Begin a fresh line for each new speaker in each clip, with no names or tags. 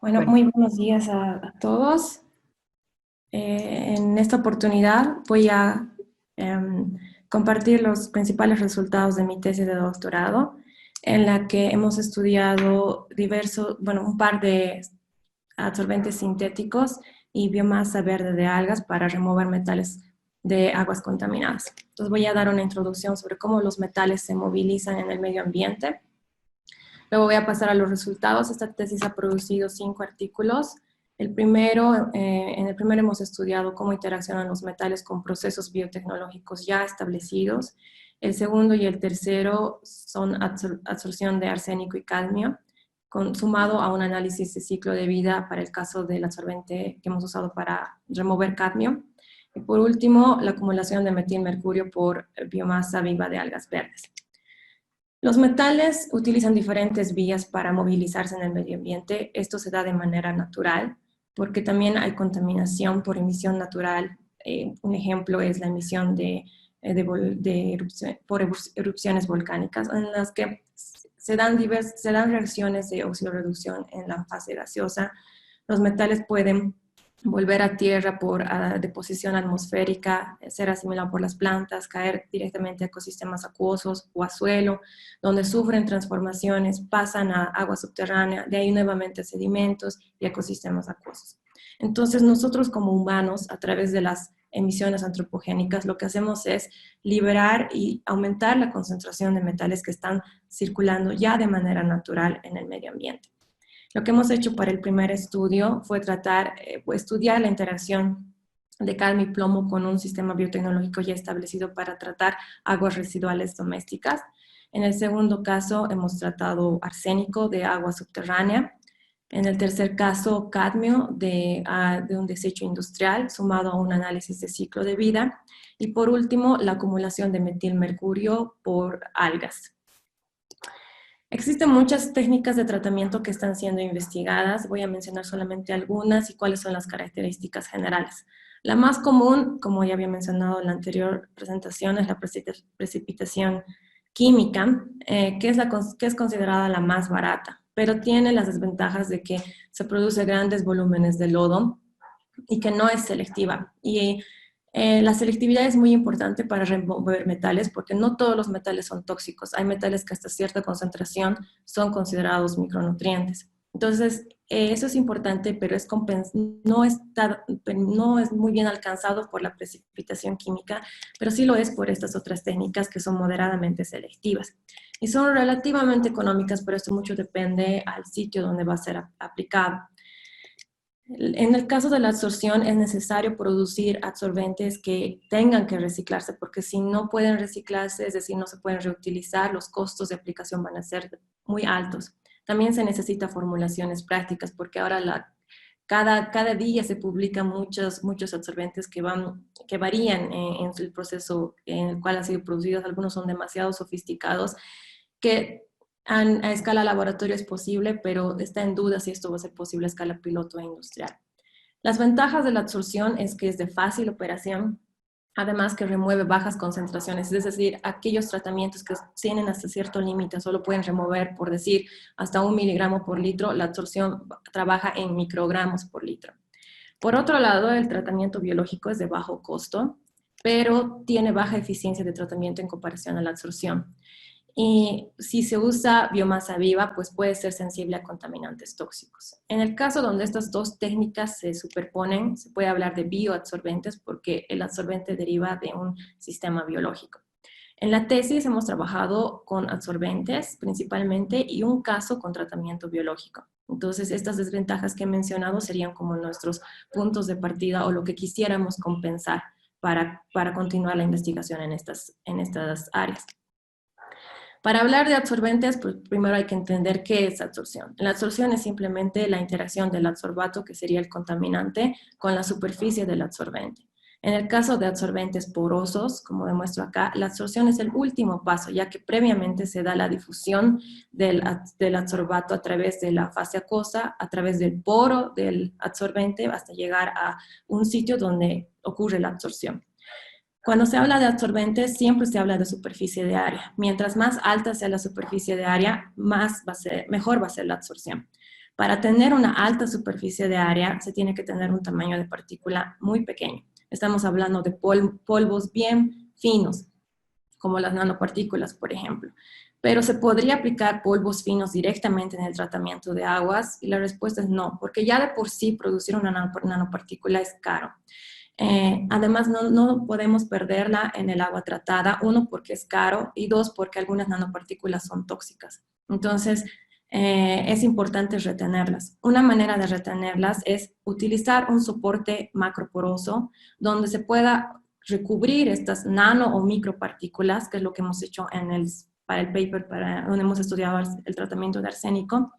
Bueno,
Bueno,
muy buenos días a todos. En esta oportunidad voy a em, compartir los principales resultados de mi tesis de doctorado, en la que hemos estudiado un par de absorbentes sintéticos y biomasa verde de algas para remover metales de aguas contaminadas. Entonces voy a dar una introducción sobre cómo los metales se movilizan en el medio ambiente. Luego voy a pasar a los resultados. Esta tesis ha producido 5 artículos. En el primero hemos estudiado cómo interaccionan los metales con procesos biotecnológicos ya establecidos. El segundo y el tercero son absorción de arsénico y cadmio, sumado a un análisis de ciclo de vida para el caso del absorbente que hemos usado para remover cadmio. Y por último, la acumulación de metilmercurio por biomasa viva de algas verdes. Los metales utilizan diferentes vías para movilizarse en el medio ambiente. Esto se da de manera natural, porque también hay contaminación por emisión natural. Un ejemplo es la emisión por erupciones volcánicas, en las que se dan reacciones de oxidorreducción en la fase gaseosa. Los metales pueden volver a tierra por deposición atmosférica, ser asimilado por las plantas, caer directamente a ecosistemas acuosos o a suelo, donde sufren transformaciones, pasan a agua subterránea, de ahí nuevamente a sedimentos y ecosistemas acuosos. Entonces nosotros como humanos, a través de las emisiones antropogénicas, lo que hacemos es liberar y aumentar la concentración de metales que están circulando ya de manera natural en el medio ambiente. Lo que hemos hecho para el primer estudio fue estudiar la interacción de cadmio y plomo con un sistema biotecnológico ya establecido para tratar aguas residuales domésticas. En el segundo caso hemos tratado arsénico de agua subterránea. En el tercer caso, cadmio de un desecho industrial sumado a un análisis de ciclo de vida. Y por último, la acumulación de metilmercurio por algas. Existen muchas técnicas de tratamiento que están siendo investigadas. Voy a mencionar solamente algunas y cuáles son las características generales. La más común, como ya había mencionado en la anterior presentación, es la precipitación química, que es considerada la más barata, pero tiene las desventajas de que se produce grandes volúmenes de lodo y que no es selectiva. Y la selectividad es muy importante para remover metales porque no todos los metales son tóxicos. Hay metales que hasta cierta concentración son considerados micronutrientes. Entonces, eso es importante, pero no es muy bien alcanzado por la precipitación química, pero sí lo es por estas otras técnicas que son moderadamente selectivas. Y son relativamente económicas, pero esto mucho depende al sitio donde va a ser aplicado. En el caso de la absorción es necesario producir absorbentes que tengan que reciclarse, porque si no pueden reciclarse, es decir, no se pueden reutilizar, los costos de aplicación van a ser muy altos. También se necesita formulaciones prácticas, porque ahora cada día se publican muchos absorbentes que varían en el proceso en el cual han sido producidos. Algunos son demasiado sofisticados que a escala laboratorio es posible, pero está en duda si esto va a ser posible a escala piloto e industrial. Las ventajas de la absorción es que es de fácil operación, además que remueve bajas concentraciones, es decir, aquellos tratamientos que tienen hasta cierto límite solo pueden remover, por decir, hasta 1 miligramo por litro, la absorción trabaja en microgramos por litro. Por otro lado, el tratamiento biológico es de bajo costo, pero tiene baja eficiencia de tratamiento en comparación a la absorción. Y si se usa biomasa viva, pues puede ser sensible a contaminantes tóxicos. En el caso donde estas dos técnicas se superponen, se puede hablar de bioabsorbentes porque el absorbente deriva de un sistema biológico. En la tesis hemos trabajado con absorbentes principalmente y un caso con tratamiento biológico. Entonces, estas desventajas que he mencionado serían como nuestros puntos de partida o lo que quisiéramos compensar para continuar la investigación en estas áreas. Para hablar de absorbentes, pues primero hay que entender qué es absorción. La absorción es simplemente la interacción del adsorbato, que sería el contaminante, con la superficie del absorbente. En el caso de absorbentes porosos, como demuestro acá, la absorción es el último paso, ya que previamente se da la difusión del adsorbato a través de la fase acuosa, a través del poro del absorbente, hasta llegar a un sitio donde ocurre la absorción. Cuando se habla de absorbentes, siempre se habla de superficie de área. Mientras más alta sea la superficie de área, mejor va a ser la absorción. Para tener una alta superficie de área, se tiene que tener un tamaño de partícula muy pequeño. Estamos hablando de polvos bien finos, como las nanopartículas, por ejemplo. Pero ¿se podría aplicar polvos finos directamente en el tratamiento de aguas? Y la respuesta es no, porque ya de por sí producir una nanopartícula es caro. Además, no podemos perderla en el agua tratada, uno, porque es caro, y dos, porque algunas nanopartículas son tóxicas. Entonces, es importante retenerlas. Una manera de retenerlas es utilizar un soporte macroporoso donde se pueda recubrir estas nano o micropartículas, que es lo que hemos hecho para el paper donde hemos estudiado el tratamiento de arsénico.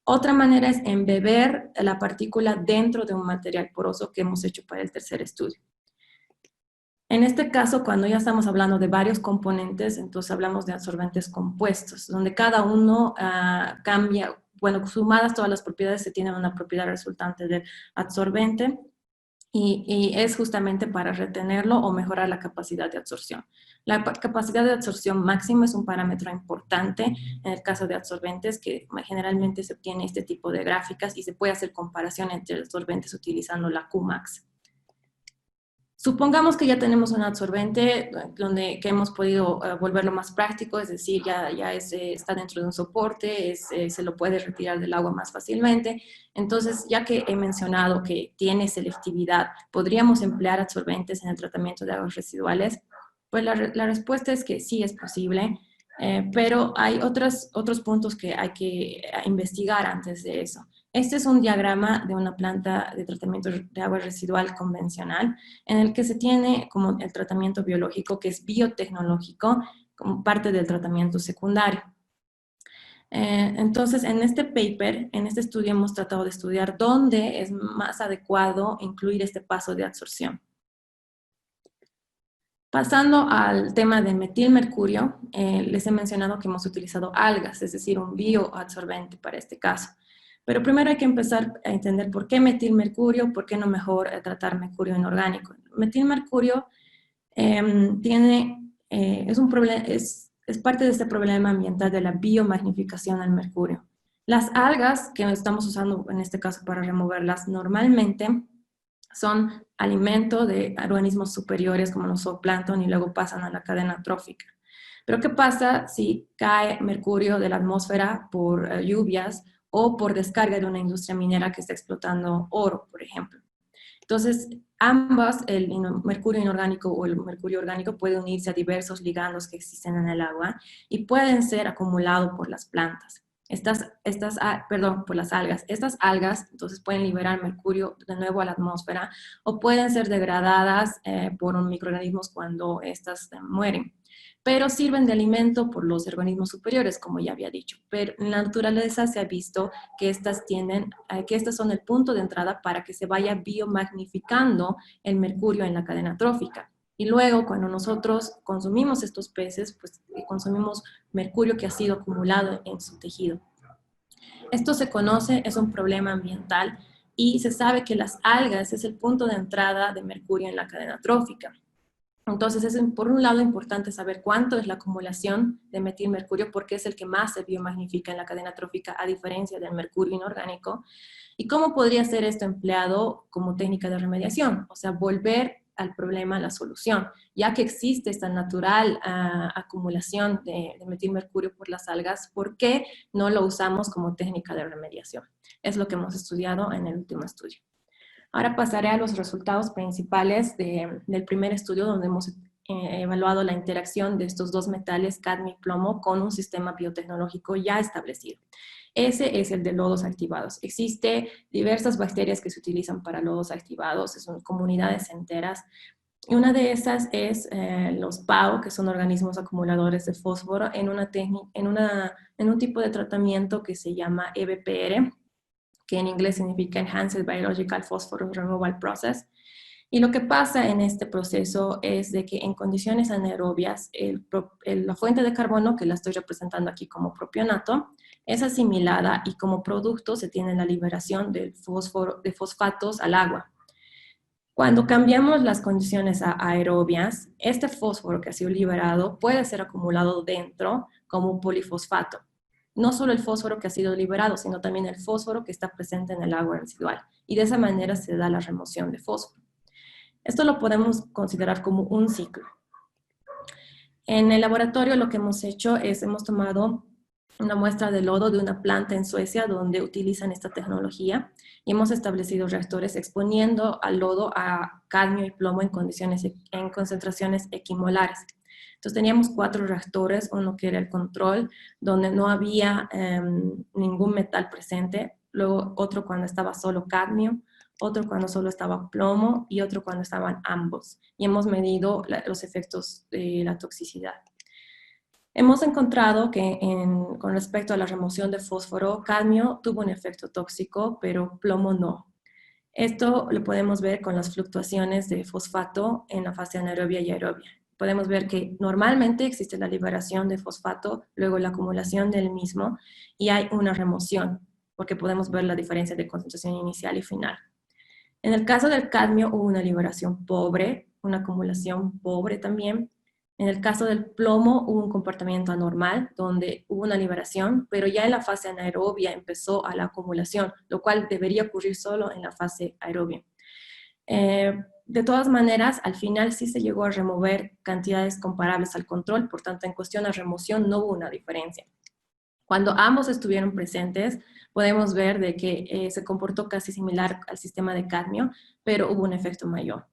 Otra manera es embeber la partícula dentro de un material poroso que hemos hecho para el tercer estudio. En este caso, cuando ya estamos hablando de varios componentes, entonces hablamos de absorbentes compuestos, donde cada uno cambia, bueno, sumadas todas las propiedades se tienen una propiedad resultante del absorbente, y es justamente para retenerlo o mejorar la capacidad de absorción. La capacidad de absorción máxima es un parámetro importante en el caso de absorbentes, que generalmente se obtiene este tipo de gráficas y se puede hacer comparación entre absorbentes utilizando la Qmax. Supongamos que ya tenemos un absorbente que hemos podido volverlo más práctico, es decir, está dentro de un soporte, se lo puede retirar del agua más fácilmente. Entonces, ya que he mencionado que tiene selectividad, ¿podríamos emplear absorbentes en el tratamiento de aguas residuales? Pues la respuesta es que sí es posible, pero hay otros puntos que hay que investigar antes de eso. Este es un diagrama de una planta de tratamiento de agua residual convencional, en el que se tiene como el tratamiento biológico, que es biotecnológico, como parte del tratamiento secundario. Entonces, en este paper, en este estudio, hemos tratado de estudiar dónde es más adecuado incluir este paso de absorción. Pasando al tema del metilmercurio, les he mencionado que hemos utilizado algas, es decir, un bioabsorbente para este caso. Pero primero hay que empezar a entender por qué metilmercurio, por qué no mejor tratar mercurio inorgánico. Metilmercurio es parte de este problema ambiental de la biomagnificación del mercurio. Las algas que estamos usando en este caso para removerlas normalmente son alimento de organismos superiores como los zooplancton y luego pasan a la cadena trófica. Pero ¿qué pasa si cae mercurio de la atmósfera por lluvias o por descarga de una industria minera que está explotando oro, por ejemplo? Entonces, ambas, el mercurio inorgánico o el mercurio orgánico, puede unirse a diversos ligandos que existen en el agua y pueden ser acumulados por las plantas. Por las algas. Estas algas, entonces, pueden liberar mercurio de nuevo a la atmósfera o pueden ser degradadas por microorganismos cuando estas mueren. Pero sirven de alimento por los organismos superiores, como ya había dicho. Pero en la naturaleza se ha visto que estas son el punto de entrada para que se vaya biomagnificando el mercurio en la cadena trófica. Y luego, cuando nosotros consumimos estos peces, pues consumimos mercurio que ha sido acumulado en su tejido. Esto se conoce, es un problema ambiental, y se sabe que las algas es el punto de entrada de mercurio en la cadena trófica. Entonces, es por un lado importante saber cuánto es la acumulación de metilmercurio, porque es el que más se biomagnifica en la cadena trófica, a diferencia del mercurio inorgánico, y cómo podría ser esto empleado como técnica de remediación, o sea, volver al problema la solución, ya que existe esta natural acumulación de metilmercurio por las algas. ¿Por qué no lo usamos como técnica de remediación? Es lo que hemos estudiado en el último estudio. Ahora pasaré a los resultados principales del primer estudio, donde hemos evaluado la interacción de estos dos metales, cadmio y plomo, con un sistema biotecnológico ya establecido. Ese es el de lodos activados. Existen diversas bacterias que se utilizan para lodos activados, son comunidades enteras. Y una de esas es los PAO, que son organismos acumuladores de fósforo, en un tipo de tratamiento que se llama EBPR, que en inglés significa Enhanced Biological Phosphorus Removal Process. Y lo que pasa en este proceso es de que en condiciones anaerobias, la fuente de carbono, que la estoy representando aquí como propionato, es asimilada y como producto se tiene la liberación de fosfatos al agua. Cuando cambiamos las condiciones aerobias, este fósforo que ha sido liberado puede ser acumulado dentro como un polifosfato. No solo el fósforo que ha sido liberado, sino también el fósforo que está presente en el agua residual. Y de esa manera se da la remoción de fósforo. Esto lo podemos considerar como un ciclo. En el laboratorio lo que hemos hecho es, hemos tomado una muestra de lodo de una planta en Suecia donde utilizan esta tecnología y hemos establecido reactores exponiendo al lodo a cadmio y plomo en concentraciones equimolares. Entonces teníamos 4 reactores, uno que era el control, donde no había ningún metal presente, luego otro cuando estaba solo cadmio, otro cuando solo estaba plomo y otro cuando estaban ambos. Y hemos medido los efectos de la toxicidad. Hemos encontrado que con respecto a la remoción de fósforo, cadmio tuvo un efecto tóxico, pero plomo no. Esto lo podemos ver con las fluctuaciones de fosfato en la fase anaerobia y aerobia. Podemos ver que normalmente existe la liberación de fosfato, luego la acumulación del mismo y hay una remoción, porque podemos ver la diferencia de concentración inicial y final. En el caso del cadmio hubo una liberación pobre, una acumulación pobre también. En el caso del plomo hubo un comportamiento anormal, donde hubo una liberación, pero ya en la fase anaerobia empezó a la acumulación, lo cual debería ocurrir solo en la fase aerobia. De todas maneras, al final sí se llegó a remover cantidades comparables al control, por tanto, en cuestión a remoción no hubo una diferencia. Cuando ambos estuvieron presentes, podemos ver de que se comportó casi similar al sistema de cadmio, pero hubo un efecto mayor.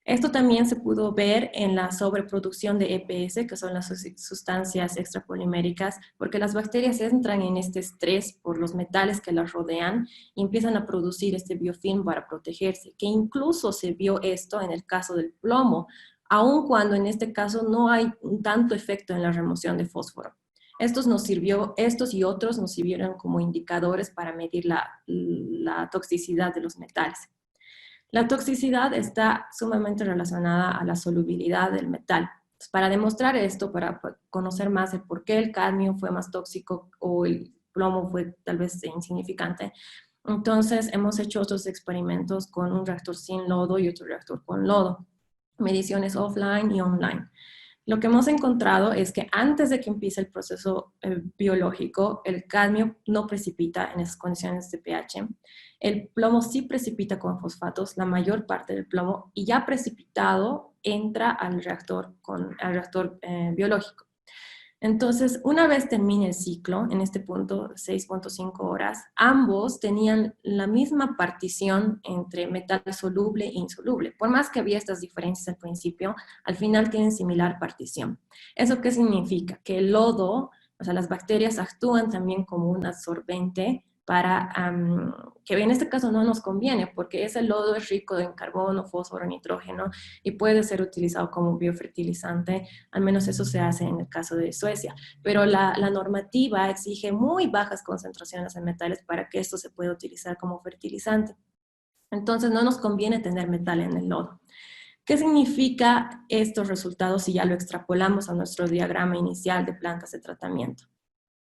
Esto también se pudo ver en la sobreproducción de EPS, que son las sustancias extrapoliméricas, porque las bacterias entran en este estrés por los metales que las rodean y empiezan a producir este biofilm para protegerse, que incluso se vio esto en el caso del plomo, aun cuando en este caso no hay tanto efecto en la remoción de fósforo. Estos y otros nos sirvieron como indicadores para medir la toxicidad de los metales. La toxicidad está sumamente relacionada a la solubilidad del metal. Entonces, para demostrar esto, para conocer más el por qué el cadmio fue más tóxico o el plomo fue tal vez insignificante, entonces hemos hecho otros experimentos con un reactor sin lodo y otro reactor con lodo, mediciones offline y online. Lo que hemos encontrado es que antes de que empiece el proceso biológico, el cadmio no precipita en esas condiciones de pH. El plomo sí precipita con fosfatos, la mayor parte del plomo, y ya precipitado entra al reactor biológico. Entonces, una vez termine el ciclo, en este punto 6.5 horas, ambos tenían la misma partición entre metal soluble e insoluble. Por más que había estas diferencias al principio, al final tienen similar partición. ¿Eso qué significa? Que el lodo, o sea, las bacterias actúan también como un absorbente para que en este caso no nos conviene porque ese lodo es rico en carbono, fósforo, nitrógeno y puede ser utilizado como biofertilizante, al menos eso se hace en el caso de Suecia, pero la normativa exige muy bajas concentraciones de metales para que esto se pueda utilizar como fertilizante. Entonces no nos conviene tener metal en el lodo. ¿Qué significa estos resultados si ya lo extrapolamos a nuestro diagrama inicial de plantas de tratamiento?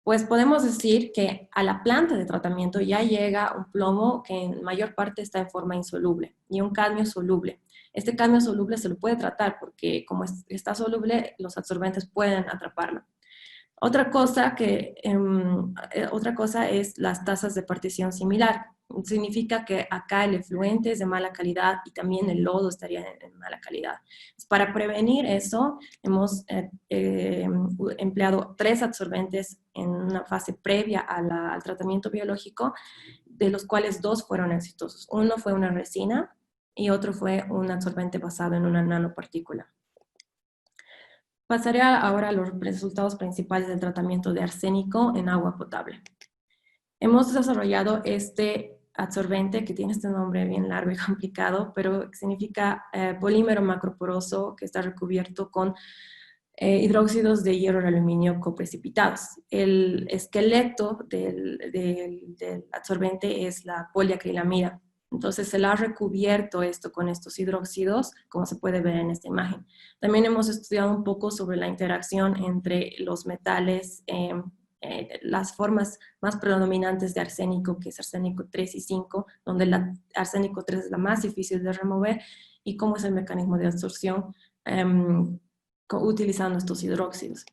Pues podemos decir que a la planta de tratamiento ya llega un plomo que en mayor parte está en forma insoluble y un cadmio soluble. Este cadmio soluble se lo puede tratar porque como está soluble, los absorbentes pueden atraparlo. Otra cosa es las tasas de partición similar. Significa que acá el efluente es de mala calidad y también el lodo estaría en mala calidad. Para prevenir eso, hemos empleado 3 absorbentes en una fase previa al tratamiento biológico, de los cuales 2 fueron exitosos. Uno fue una resina y otro fue un absorbente basado en una nanopartícula. Pasaré ahora a los resultados principales del tratamiento de arsénico en agua potable. Hemos desarrollado este absorbente que tiene este nombre bien largo y complicado, pero significa polímero macroporoso que está recubierto con hidróxidos de hierro y aluminio coprecipitados. El esqueleto del absorbente es la poliacrilamida. Entonces se le ha recubierto esto con estos hidróxidos, como se puede ver en esta imagen. También hemos estudiado un poco sobre la interacción entre los metales las formas más predominantes de arsénico, que es arsénico 3 y 5, donde el arsénico 3 es la más difícil de remover, y cómo es el mecanismo de absorción utilizando estos hidróxidos.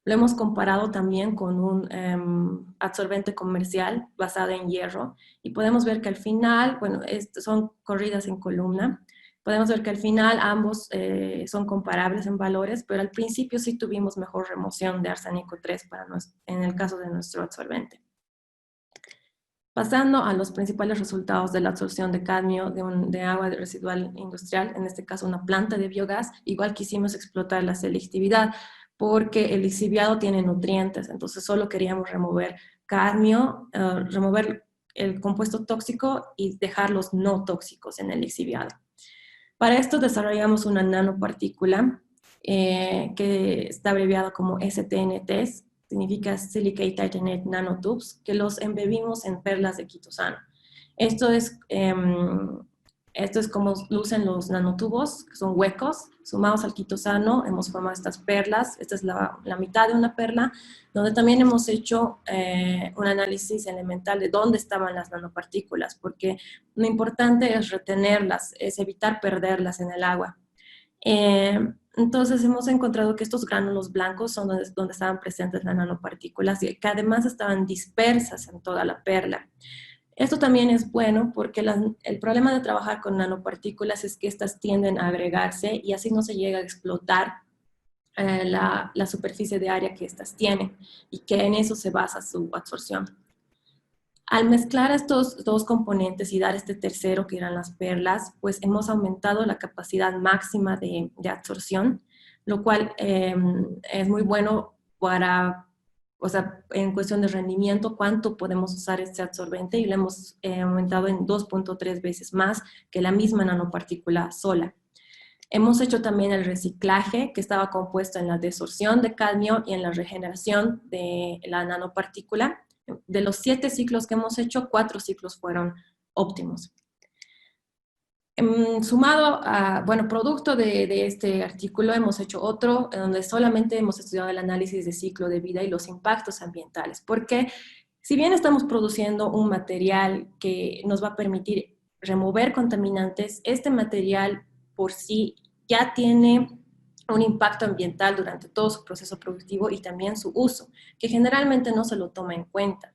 Lo hemos comparado también con un absorbente comercial basado en hierro, y podemos ver que al final, bueno, son corridas en columna, podemos ver que al final ambos son comparables en valores, pero al principio sí tuvimos mejor remoción de arsénico 3 en el caso de nuestro absorbente. Pasando a los principales resultados de la absorción de cadmio de agua residual industrial, en este caso una planta de biogás, igual quisimos explotar la selectividad, porque el lixiviado tiene nutrientes, entonces solo queríamos remover cadmio, remover el compuesto tóxico y dejar los no tóxicos en el lixiviado. Para esto desarrollamos una nanopartícula que está abreviada como STNTs, significa Silicate Titanate Nanotubes, que los embebimos en perlas de quitosano. Esto es como lucen los nanotubos, que son huecos, sumados al quitosano, hemos formado estas perlas. Esta es la mitad de una perla, donde también hemos hecho un análisis elemental de dónde estaban las nanopartículas, porque lo importante es retenerlas, es evitar perderlas en el agua. Entonces hemos encontrado que estos gránulos blancos son donde estaban presentes las nanopartículas y que además estaban dispersas en toda la perla. Esto también es bueno porque el problema de trabajar con nanopartículas es que estas tienden a agregarse y así no se llega a explotar la superficie de área que estas tienen, y que en eso se basa su absorción. Al mezclar estos dos componentes y dar este tercero, que eran las perlas, pues hemos aumentado la capacidad máxima de absorción, lo cual es muy bueno para, o sea, en cuestión de rendimiento, cuánto podemos usar este absorbente, y lo hemos aumentado en 2.3 veces más que la misma nanopartícula sola. Hemos hecho también el reciclaje, que estaba compuesto en la desorción de cadmio y en la regeneración de la nanopartícula. De los 7 ciclos que hemos hecho, 4 ciclos fueron óptimos. Sumado a, bueno, producto de este artículo, hemos hecho otro donde solamente hemos estudiado el análisis de ciclo de vida y los impactos ambientales, porque si bien estamos produciendo un material que nos va a permitir remover contaminantes, este material por sí ya tiene un impacto ambiental durante todo su proceso productivo y también su uso, que generalmente no se lo toma en cuenta.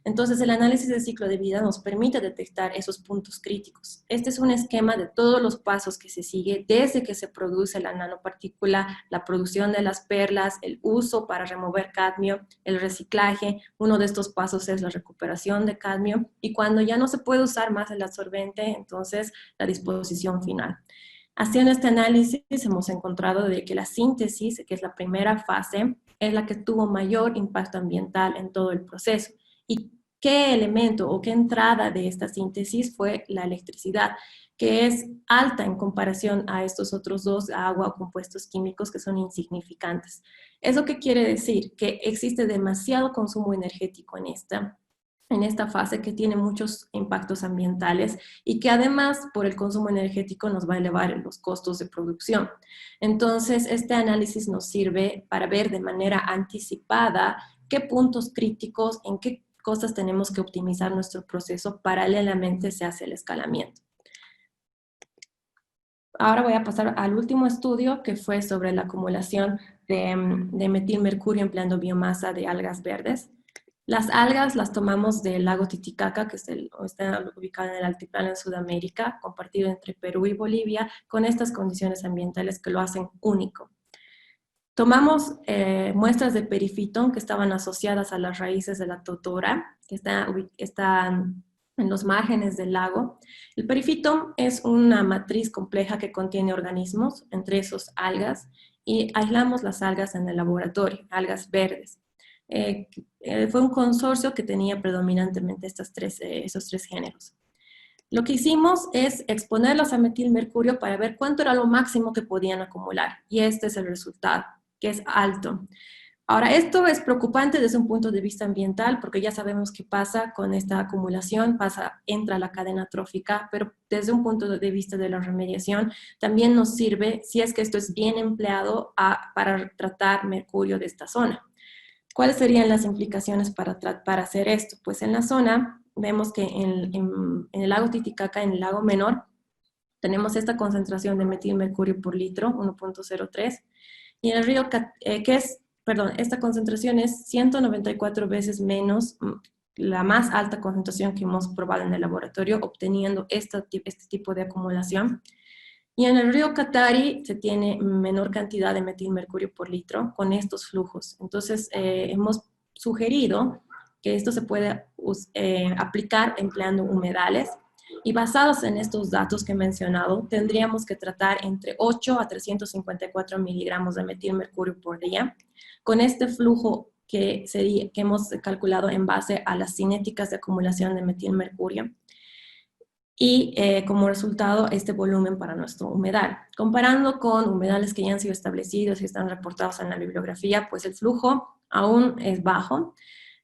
Entonces, el análisis de ciclo de vida nos permite detectar esos puntos críticos. Este es un esquema de todos los pasos que se sigue desde que se produce la nanopartícula, la producción de las perlas, el uso para remover cadmio, el reciclaje. Uno de estos pasos es la recuperación de cadmio, y cuando ya no se puede usar más el absorbente, entonces la disposición final. Haciendo este análisis hemos encontrado de que la síntesis, que es la primera fase, es la que tuvo mayor impacto ambiental en todo el proceso. ¿Y qué elemento o qué entrada de esta síntesis fue la electricidad, que es alta en comparación a estos otros dos, agua o compuestos químicos, que son insignificantes? ¿Eso qué quiere decir? Que existe demasiado consumo energético en esta fase, que tiene muchos impactos ambientales y que además por el consumo energético nos va a elevar los costos de producción. Entonces, este análisis nos sirve para ver de manera anticipada qué puntos críticos, en qué cosas tenemos que optimizar nuestro proceso. Paralelamente se hace el escalamiento. Ahora voy a pasar al último estudio, que fue sobre la acumulación de metilmercurio empleando biomasa de algas verdes. Las algas las tomamos del lago Titicaca, que está ubicado en el altiplano de Sudamérica, compartido entre Perú y Bolivia, con estas condiciones ambientales que lo hacen único. Tomamos muestras de perifitón que estaban asociadas a las raíces de la totora, que están en los márgenes del lago. El perifitón es una matriz compleja que contiene organismos, entre esos algas, y aislamos las algas en el laboratorio, algas verdes. Fue un consorcio que tenía predominantemente esos tres géneros. Lo que hicimos es exponerlos a metilmercurio para ver cuánto era lo máximo que podían acumular, y este es el resultado, que es alto. Ahora, esto es preocupante desde un punto de vista ambiental, porque ya sabemos qué pasa con esta acumulación, entra a la cadena trófica, pero desde un punto de vista de la remediación, también nos sirve si es que esto es bien empleado para tratar mercurio de esta zona. ¿Cuáles serían las implicaciones para hacer esto? Pues en la zona vemos que en el lago Titicaca, en el lago menor, tenemos esta concentración de metilmercurio por litro, 1.03, y en el río, esta concentración es 194 veces menos la más alta concentración que hemos probado en el laboratorio, obteniendo este tipo de acumulación. Y en el río Catari se tiene menor cantidad de metilmercurio por litro con estos flujos. Entonces, hemos sugerido que esto se puede aplicar empleando humedales, y basados en estos datos que he mencionado, tendríamos que tratar entre 8 a 354 miligramos de metilmercurio por día, con este flujo que hemos calculado en base a las cinéticas de acumulación de metilmercurio, y como resultado este volumen para nuestro humedal. Comparando con humedales que ya han sido establecidos y están reportados en la bibliografía, pues el flujo aún es bajo,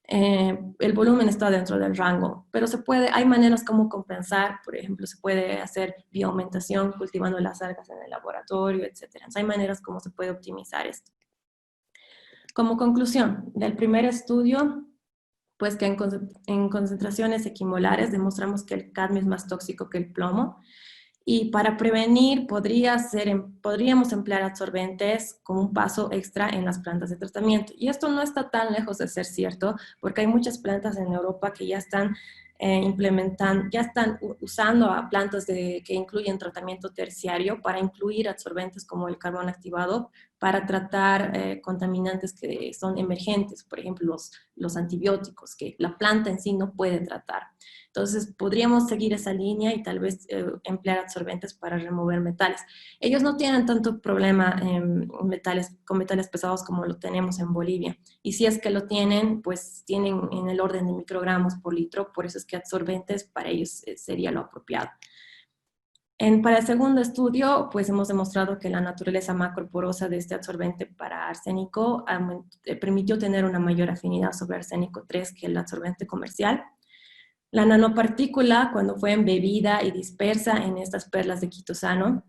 el volumen está dentro del rango, pero hay maneras como compensar. Por ejemplo, se puede hacer bioaumentación cultivando las algas en el laboratorio, etc. Entonces, hay maneras como se puede optimizar esto. Como conclusión del primer estudio, pues que en concentraciones equimolares demostramos que el cadmio es más tóxico que el plomo, y para prevenir podríamos emplear adsorbentes como un paso extra en las plantas de tratamiento. Y esto no está tan lejos de ser cierto, porque hay muchas plantas en Europa que ya están usando a plantas que incluyen tratamiento terciario para incluir adsorbentes como el carbón activado para tratar contaminantes que son emergentes, por ejemplo los antibióticos, que la planta en sí no puede tratar. Entonces, podríamos seguir esa línea y tal vez emplear adsorbentes para remover metales. Ellos no tienen tanto problema con metales pesados como lo tenemos en Bolivia. Y si es que lo tienen, pues tienen en el orden de microgramos por litro, por eso es que adsorbentes para ellos sería lo apropiado. Para el segundo estudio, pues hemos demostrado que la naturaleza macroporosa de este adsorbente para arsénico permitió tener una mayor afinidad sobre arsénico 3 que el adsorbente comercial. La nanopartícula, cuando fue embebida y dispersa en estas perlas de quitosano,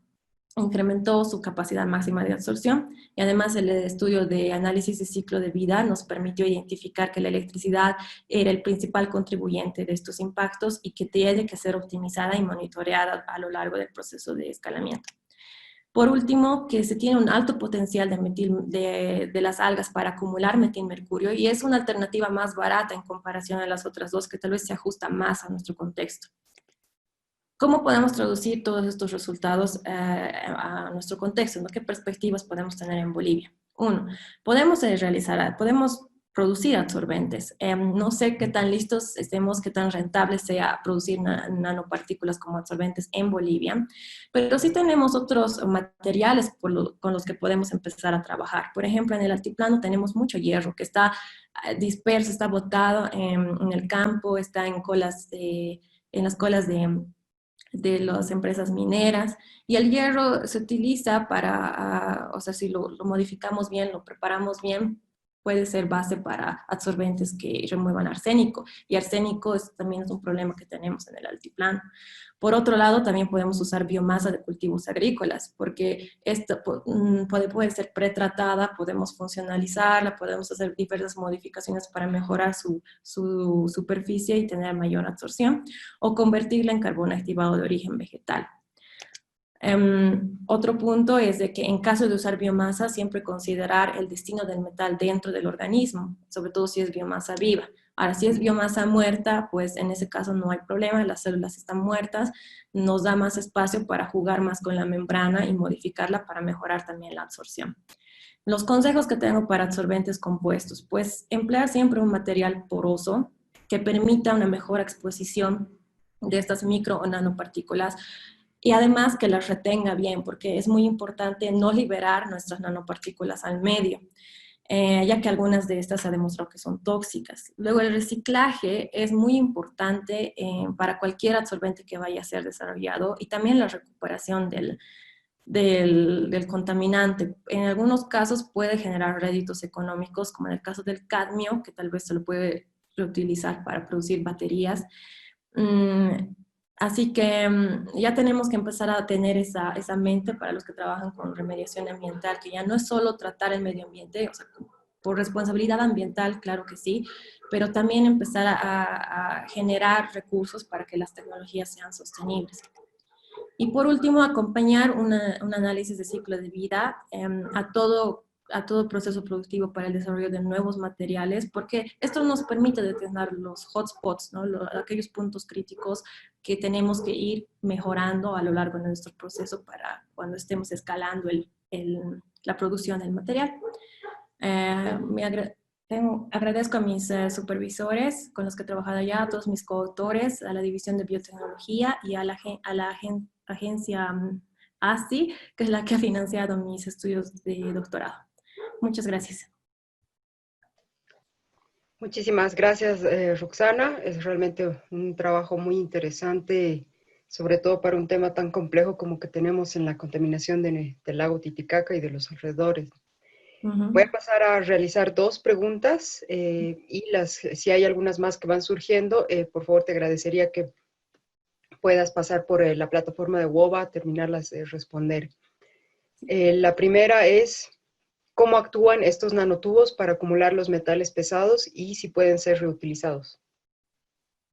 incrementó su capacidad máxima de absorción, y además el estudio de análisis de ciclo de vida nos permitió identificar que la electricidad era el principal contribuyente de estos impactos y que tiene que ser optimizada y monitoreada a lo largo del proceso de escalamiento. Por último, que se tiene un alto potencial de las algas para acumular metilmercurio, y es una alternativa más barata en comparación a las otras dos, que tal vez se ajusta más a nuestro contexto. ¿Cómo podemos traducir todos estos resultados a nuestro contexto, ¿no? ¿Qué perspectivas podemos tener en Bolivia? Uno, podemos producir adsorbentes. No sé qué tan listos estemos, qué tan rentable sea producir nanopartículas como adsorbentes en Bolivia, pero sí tenemos otros materiales con los que podemos empezar a trabajar. Por ejemplo, en el altiplano tenemos mucho hierro que está disperso, está botado en el campo, está en las colas de las empresas mineras, y el hierro se utiliza para, o sea, si lo modificamos bien, lo preparamos bien, puede ser base para adsorbentes que remuevan arsénico, y arsénico también es un problema que tenemos en el altiplano. Por otro lado, también podemos usar biomasa de cultivos agrícolas, porque esto puede ser pretratada, podemos funcionalizarla, podemos hacer diversas modificaciones para mejorar su superficie y tener mayor absorción, o convertirla en carbón activado de origen vegetal. Otro punto es de que en caso de usar biomasa, siempre considerar el destino del metal dentro del organismo, sobre todo si es biomasa viva. Ahora, si es biomasa muerta, pues en ese caso no hay problema, las células están muertas, nos da más espacio para jugar más con la membrana y modificarla para mejorar también la absorción. Los consejos que tengo para absorbentes compuestos, pues emplear siempre un material poroso que permita una mejor exposición de estas micro o nanopartículas, y además que las retenga bien, porque es muy importante no liberar nuestras nanopartículas al medio, ya que algunas de estas se ha demostrado que son tóxicas. Luego, el reciclaje es muy importante para cualquier absorbente que vaya a ser desarrollado, y también la recuperación del contaminante. En algunos casos puede generar réditos económicos, como en el caso del cadmio, que tal vez se lo puede reutilizar para producir baterías. Así que ya tenemos que empezar a tener esa mente para los que trabajan con remediación ambiental, que ya no es solo tratar el medio ambiente, o sea, por responsabilidad ambiental, claro que sí, pero también empezar a generar recursos para que las tecnologías sean sostenibles. Y por último, acompañar un análisis de ciclo de vida a todo proceso productivo para el desarrollo de nuevos materiales, porque esto nos permite detectar los hotspots, ¿no? Aquellos puntos críticos que tenemos que ir mejorando a lo largo de nuestro proceso para cuando estemos escalando la producción del material. Agradezco a mis supervisores con los que he trabajado ya, a todos mis coautores, a la División de Biotecnología y a la agencia ASI, que es la que ha financiado mis estudios de doctorado. Muchas gracias.
Muchísimas gracias, Roxana. Es realmente un trabajo muy interesante, sobre todo para un tema tan complejo como que tenemos en la contaminación del lago Titicaca y de los alrededores. Voy a pasar a realizar dos preguntas y si hay algunas más que van surgiendo, por favor te agradecería que puedas pasar por la plataforma de WOBA, terminarlas de responder. La primera es, ¿cómo actúan estos nanotubos para acumular los metales pesados y si pueden ser reutilizados?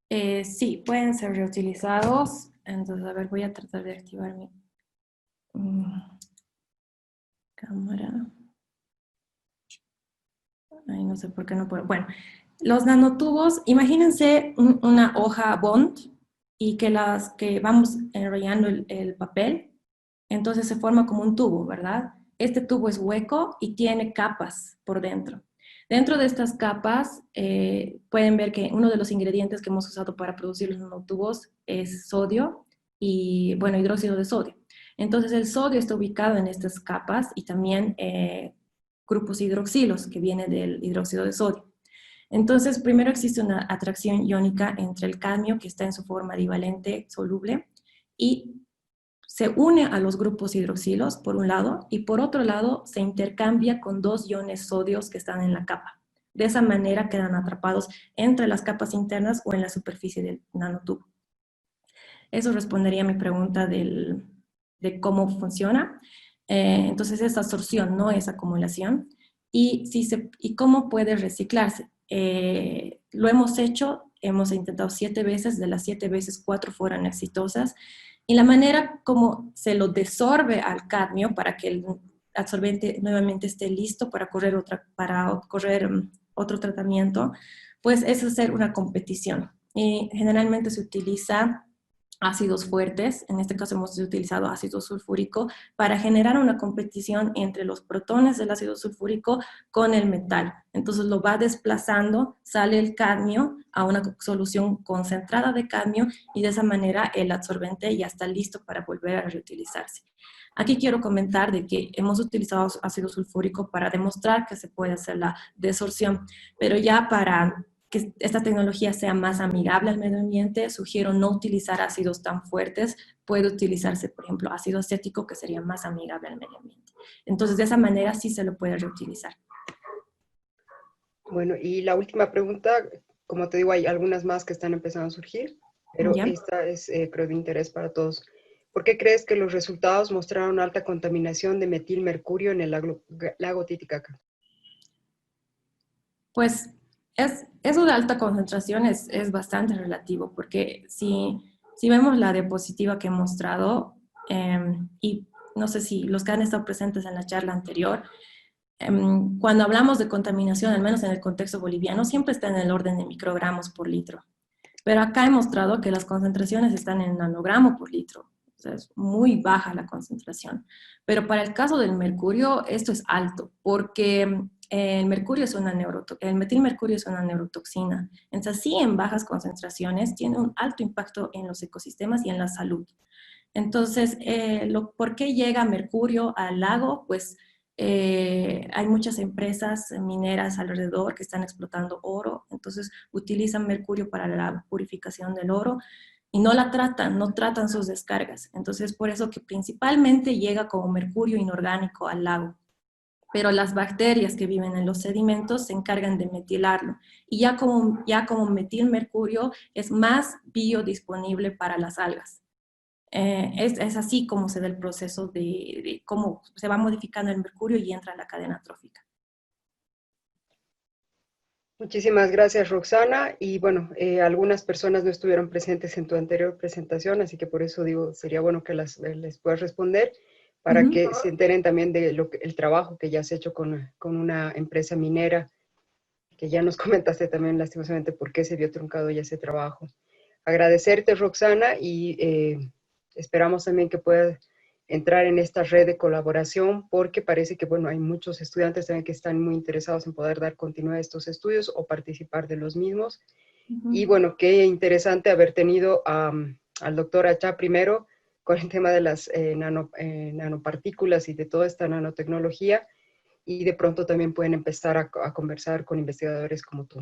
Sí, pueden ser reutilizados. Entonces, a ver, voy a tratar de activar mi cámara. Ay, no sé por qué no puedo. Bueno, los nanotubos, imagínense una hoja bond y que vamos enrollando el papel, entonces se forma como un tubo, ¿verdad? Este tubo es hueco y tiene capas por dentro. Dentro de estas capas pueden ver que uno de los ingredientes que hemos usado para producir los nanotubos es sodio y, bueno, hidróxido de sodio. Entonces el sodio está ubicado en estas capas y también grupos hidroxilos que vienen del hidróxido de sodio. Entonces, primero existe una atracción iónica entre el cadmio, que está en su forma divalente soluble, y se une a los grupos hidroxilos, por un lado, y por otro lado se intercambia con dos iones sodios que están en la capa. De esa manera quedan atrapados entre las capas internas o en la superficie del nanotubo. Eso respondería a mi pregunta de cómo funciona. Entonces es absorción, no es acumulación. ¿Y cómo puede reciclarse? Lo hemos hecho, hemos intentado 7 veces, de las 7 veces 4 fueron exitosas. Y la manera como se lo desorbe al cadmio para que el absorbente nuevamente esté listo para correr otro tratamiento, pues es hacer una competición. Y generalmente se utiliza ácidos fuertes, en este caso hemos utilizado ácido sulfúrico, para generar una competición entre los protones del ácido sulfúrico con el metal. Entonces lo va desplazando, sale el cadmio a una solución concentrada de cadmio y de esa manera el absorbente ya está listo para volver a reutilizarse. Aquí quiero comentar de que hemos utilizado ácido sulfúrico para demostrar que se puede hacer la desorción, pero ya para que esta tecnología sea más amigable al medio ambiente, sugiero no utilizar ácidos tan fuertes. Puede utilizarse, por ejemplo, ácido acético, que sería más amigable al medio ambiente. Entonces, de esa manera sí se lo puede reutilizar.
Bueno, y la última pregunta, como te digo, hay algunas más que están empezando a surgir, pero
¿Ya?
esta es, creo, de interés para todos. ¿Por qué crees que los resultados mostraron alta contaminación de metilmercurio en el lago Titicaca?
Pues eso de alta concentración es bastante relativo, porque si vemos la diapositiva que he mostrado, y no sé si los que han estado presentes en la charla anterior, cuando hablamos de contaminación, al menos en el contexto boliviano, siempre está en el orden de microgramos por litro. Pero acá he mostrado que las concentraciones están en nanogramo por litro. O sea, es muy baja la concentración. Pero para el caso del mercurio, esto es alto, porque el metilmercurio es una neurotoxina. Entonces, sí, en bajas concentraciones tiene un alto impacto en los ecosistemas y en la salud. Entonces, ¿por qué llega mercurio al lago? Pues hay muchas empresas mineras alrededor que están explotando oro, entonces utilizan mercurio para la purificación del oro y no tratan sus descargas. Entonces, por eso que principalmente llega como mercurio inorgánico al lago. Pero las bacterias que viven en los sedimentos se encargan de metilarlo. Y ya como metilmercurio es más biodisponible para las algas. Es así como se da el proceso de cómo se va modificando el mercurio y entra en la cadena trófica.
Muchísimas gracias, Roxana. Y bueno, algunas personas no estuvieron presentes en tu anterior presentación, así que por eso digo, sería bueno que les puedas responder para que se enteren también de el trabajo que ya has hecho con una empresa minera, que ya nos comentaste también lastimosamente por qué se vio truncado ya ese trabajo. Agradecerte, Roxana, y esperamos también que puedas entrar en esta red de colaboración, porque parece que, bueno, hay muchos estudiantes también que están muy interesados en poder dar continuidad a estos estudios o participar de los mismos. Y bueno, qué interesante haber tenido al doctor Achá primero con el tema de las nanopartículas y de toda esta nanotecnología, y de pronto también pueden empezar a conversar con investigadores como tú.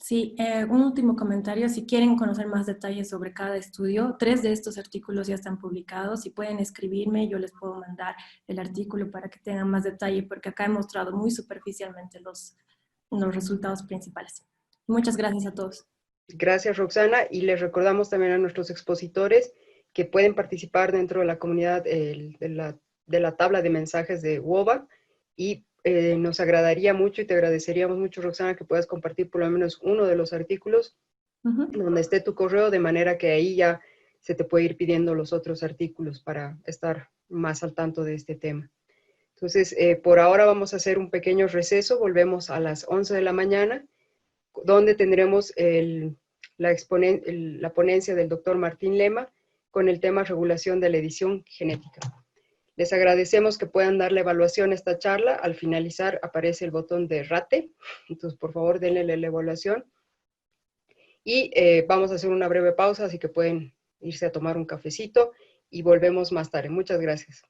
Sí, un último comentario. Si quieren conocer más detalles sobre cada estudio, 3 de estos artículos ya están publicados. Si pueden escribirme, yo les puedo mandar el artículo para que tengan más detalle, porque acá he mostrado muy superficialmente los resultados principales. Muchas gracias a todos.
Gracias, Roxana, y les recordamos también a nuestros expositores que pueden participar dentro de la comunidad de la tabla de mensajes de WOBA, y nos agradaría mucho y te agradeceríamos mucho, Roxana, que puedas compartir por lo menos uno de los artículos donde esté tu correo, de manera que ahí ya se te puede ir pidiendo los otros artículos para estar más al tanto de este tema. Entonces, por ahora vamos a hacer un pequeño receso, volvemos a las 11 de la mañana, donde tendremos la ponencia del doctor Martín Lema con el tema regulación de la edición genética. Les agradecemos que puedan dar la evaluación a esta charla. Al finalizar aparece el botón de rate, entonces por favor denle la evaluación. Y vamos a hacer una breve pausa, así que pueden irse a tomar un cafecito y volvemos más tarde. Muchas gracias.